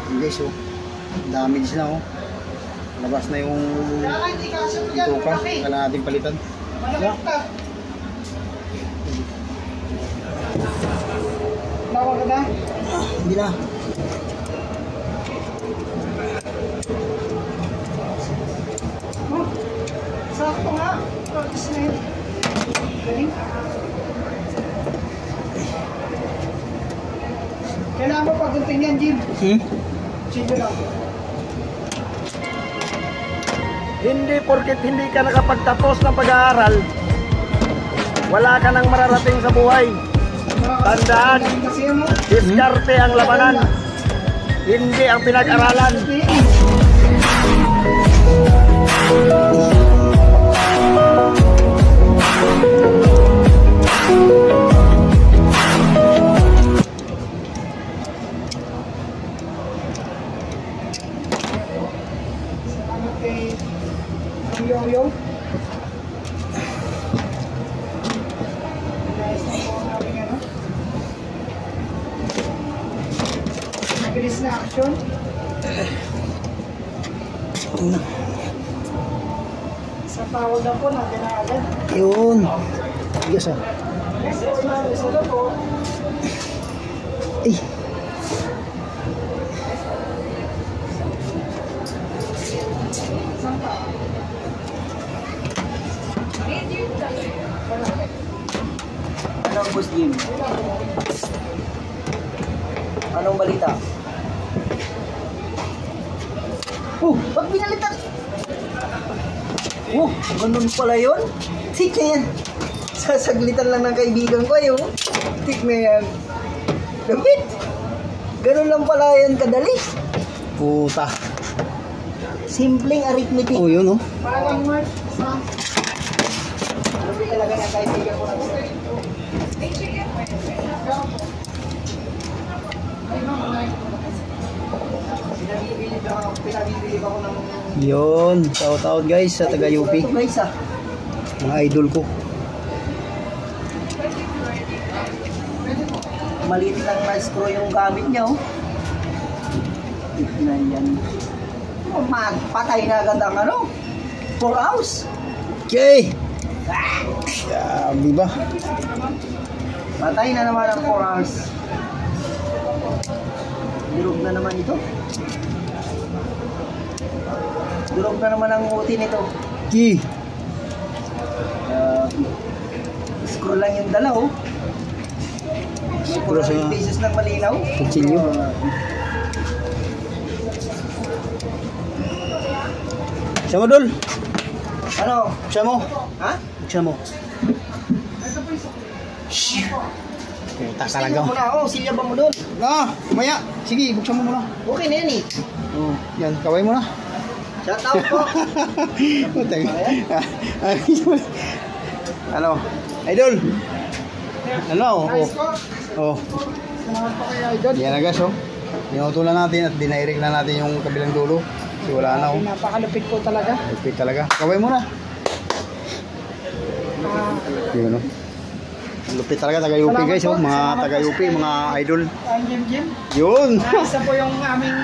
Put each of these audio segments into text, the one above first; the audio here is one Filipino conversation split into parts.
Guys, oh. Damage na, oh. Labas na yung tuka. Kailangan natin palitan. Bawa ka ba? Hindi na. Oh, sakto nga. Practice na yun. Galing. Kailangan mo pagunting yan, Jim. Chilo lang. Hindi porket hindi ka nakapagtapos ng pag-aaral, wala ka nang mararating sa buhay. Tandaan, diskarte ang labanan, hindi ang pinag-aralan. Yo-yo. Mabilis na action. Sa tawag na po natin na agad. Yun. Yes, ah. Ay. Anong boss Jim? Anong balita? Ba't binalitan? Ganun pala yun? Tik na yan. Sasaglitan lang ng kaibigan ko yun. Tik na yan. Lapit. Ganun lang pala yan kadali. Puta. Simpleng arithmetic. Oh, yun, oh. Parang Mark. Lapit talaga ng kaibigan ko lang. Pinabibili ako ng... Yun. Shout-out guys sa taga-UP. Ito guys, ah. Mga idol ko. Maliit lang na screw yung gamit niya, oh. Tignan yan. Magpatay na agad ang ano? 4 hours. Okay. Sabi ba? Patay na naman ang 4 hours. Durog na naman ito. Durog na naman ang uti nito. Okay. Screw lang yung dala, oh. Screw sa 400 pieces ng malinaw. kutsilyo. Siya mo, Dol. Ano? Siya mo. Ha? Siya mo. Puta talaga. Silya mo na, oh. Silya ba mo doon? Ah, kumaya. Sige, buksan mo muna. Okay na yan, eh. Oh, yan, kaway mo na. Shout out po. Putang. Ano? Idol. Ano? Oh. Salamat po kayo, Idol. Yan na guys, oh. Inutulan natin at dinairik na natin yung kabilang dulo. Kasi wala na, oh. Napakalupit po talaga. Lupit talaga. Kaway mo na. Yun, oh. Lupit talaga, taga-UP guys, oh. Mga taga-UP, mga idol. Ang Jim. Yun. Isa po yung aming,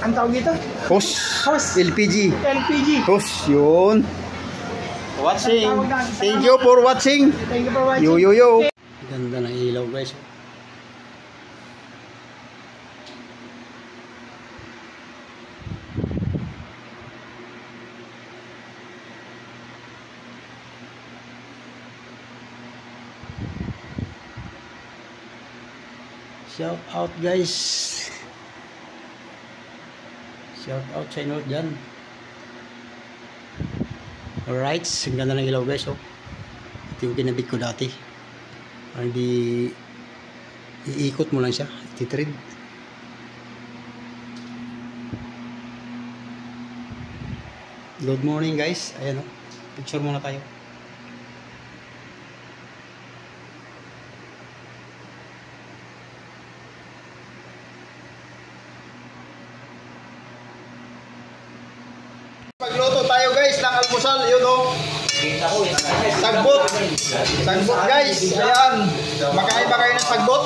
ang tawag dito? Host. Host. LPG. LPG. Host, yun. Watching. Thank you for watching. Thank you for watching. Yo. Ganda ng ilaw guys. Shout out guys. Shout out sa inyo dyan. Alright, ang ganda ng ilaw guys, oh. Ito yung kinabit ko dati. Para hindi iikot mo lang siya, ititread. Good morning guys. Ayan, oh. Picture muna tayo. Magluto tayo guys ng almusal, yun, oh. Sagbot. Sagbot guys. Ayan. Makain ba kayo ng sagbot?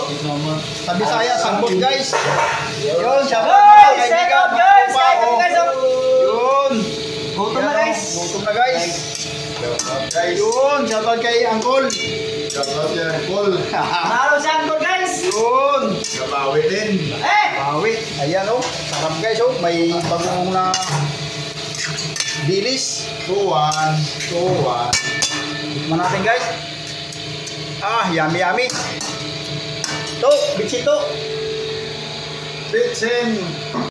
Sa Bisaya, sagbot guys. Yun, shout out mga kaibigan. guys! Kain kami guys! Yun. Gutom na guys! Gutom na guys. Yun, shout out kay Uncle. Nalo si Angkor guys! Yun. Kabawi din. Bawi. Ayan oh. Sarap guys oh. May bagong na bilis. Tuwan. Tikman natin guys. Ah, yummy yummy. To, bitsito. Bitsin.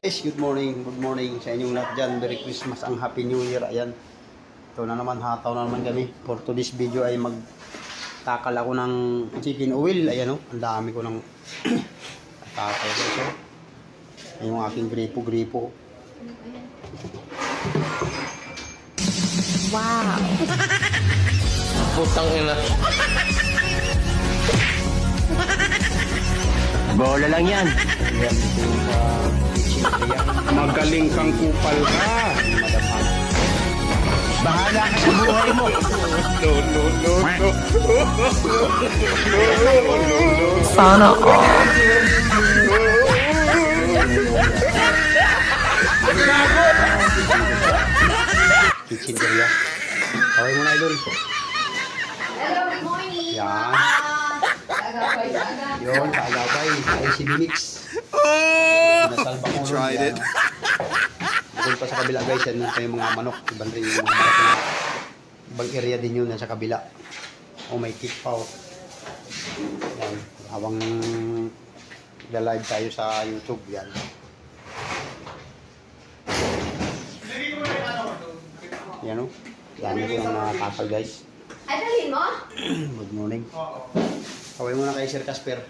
Guys, good morning sa inyong lahat dyan. Merry Christmas, ang Happy New Year. Ayan. Ito na naman, hataw na naman kami. For today's video ay magtakal ako ng chicken oil. Ayan oh. Ang dami ko ng takal ko. So, yung aking gripo. Wow. Putang ina. Bola lang yan. Ayan, ito yung chicken area. Magaling kang kupal ka. Bahala ka sa buhay mo. No. Sana all. Kitchen area. Kaway mo na idol. Hello, good morning. Yan. Agapay. Yun, kaagapay. Ay, si Binix. Nasalba ko rin. Doon pa sa kabila guys, yan pa yung mga manok. Ibang rin yung mga manok. Ibang area din yun, sa kabila. Oh, may kick pa oh. Yan. Habang live tayo sa YouTube, yan. Yan oh. Dami ko yung nakakapal guys. Ay, dalhin mo? Good morning. Kaway muna kay Sir Casper.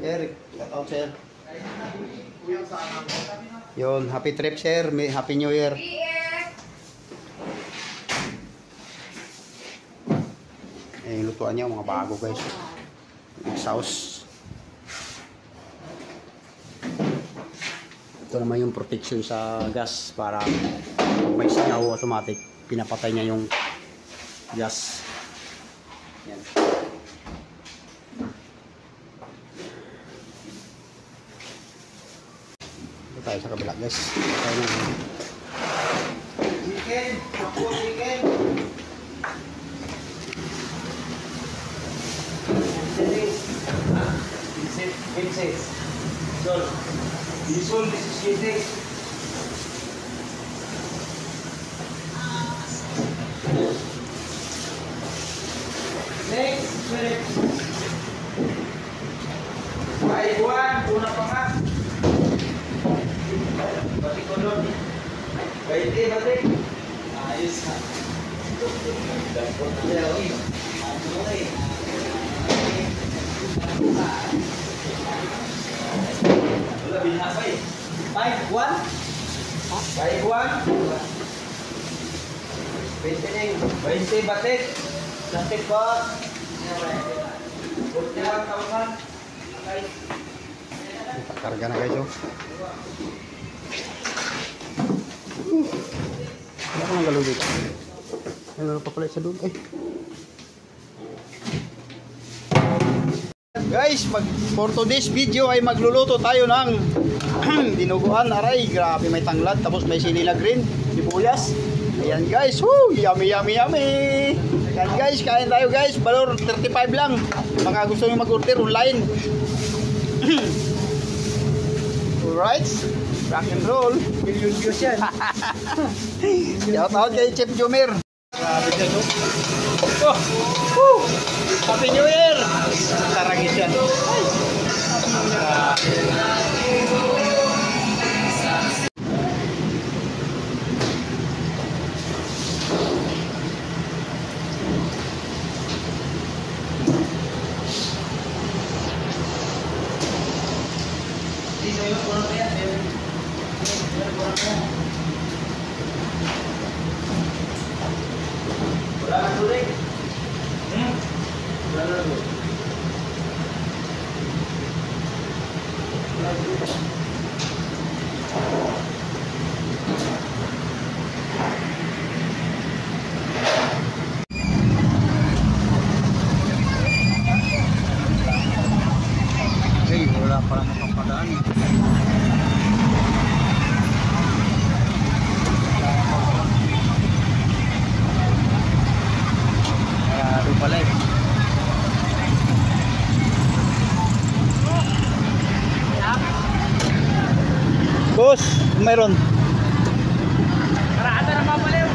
Eric, shout out sir. Yun, happy trip sir. Happy New Year. Eh, yung lutuan niya, mga bago guys. Sauce. Ito naman yung protection sa gas para pag may singaw automatic, pinapatay niya yung gas. Yan. Ito tayo sa kabila guys. Tayo na. Chicken! Ako, chicken! Vincent. Sol. Diesel, this is chicken. Next, Philip. Iwan, una pa nga. Bati ko doon. Bati. Ayos na. Dapat na daw eh. Ano eh. Wala binasay. 5-1. 5-1. 20 batik. Batik po. 41,000. Karga na guys oh. Wala ko nang galaw dito. Ano pa pala sa doon? Ay. Guys, for today's video ay magluluto tayo ng dinuguan. Aray, grabe may tanglad. Tapos may sinilag rin, sibuyas. Ayan guys, woo, yummy. Ayan guys, kain tayo guys. Valor 35 lang. Baka gusto nyo mag-order online. Alright, rock and roll. Million views yan. Shout out kay Chef Jomer. Grabe dyan, no? Oh! Woo! Happy New Year! Tarangis yan. Wala na tuloy. Wala na tuloy. Grabe pala eh. Boss, mayroon. Karaan na naman pala yun.